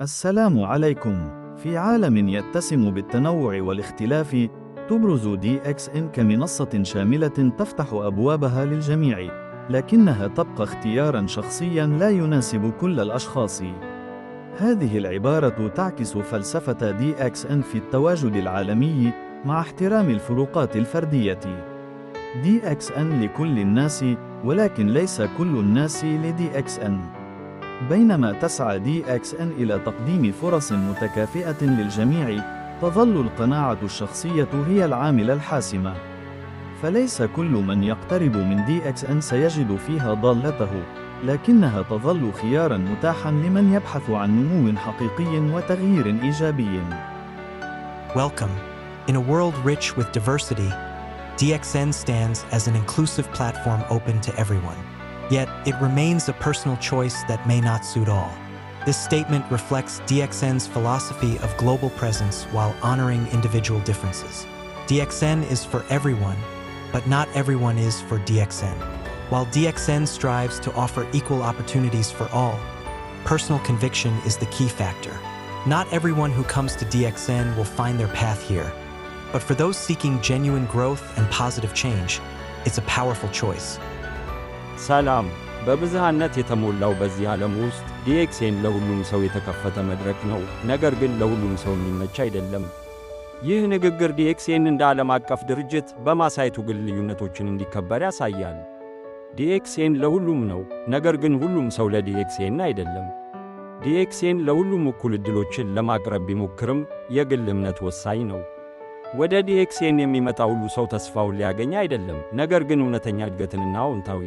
السلام عليكم. في عالم يتسم بالتنوع والاختلاف، تبرز DXN كمنصة شاملة تفتح أبوابها للجميع، لكنها تبقى اختياراً شخصياً لا يناسب كل الأشخاص. هذه العبارة تعكس فلسفة DXN في التواجد العالمي مع احترام الفروقات الفردية. DXN لكل الناس، ولكن ليس كل الناس لDXN. بينما تسعى DXN إلى تقديم فرص متكافئة للجميع، تظل القناعة الشخصية هي العامل الحاسم. فليس كل من يقترب من DXN سيجد فيها ضالته، لكنها تظل خياراً متاحاً لمن يبحث عن نمو حقيقي وتغيير إيجابي. Welcome. In a world rich with diversity, DXN stands as an inclusive platform open to everyone. Yet, it remains a personal choice that may not suit all. This statement reflects DXN's philosophy of global presence while honoring individual differences. DXN is for everyone, but not everyone is for DXN. While DXN strives to offer equal opportunities for all, personal conviction is the key factor. Not everyone who comes to DXN will find their path here, but for those seeking genuine growth and positive change, it's a powerful choice. ሰላም በብዝሃነት የተሞላው በዚህ ዓለም ውስጥ DXN ለሁሉም ሰው የተከፈተ መድረክ ነው፣ ነገር ግን ለሁሉም ሰው የሚመች አይደለም። ይህ ንግግር DXN እንደ ዓለም አቀፍ ድርጅት በማሳየቱ ግን ልዩነቶችን እንዲከበር ያሳያል። DXN ለሁሉም ነው፣ ነገር ግን ሁሉም ሰው ለDXN አይደለም። DXN ለሁሉም እኩል ዕድሎችን ለማቅረብ ቢሞክርም የግል እምነት ወሳኝ ነው። ወደ DXN የሚመጣ ሁሉ ሰው ተስፋውን ሊያገኝ አይደለም፣ ነገር ግን እውነተኛ እድገትንና አዎንታዊ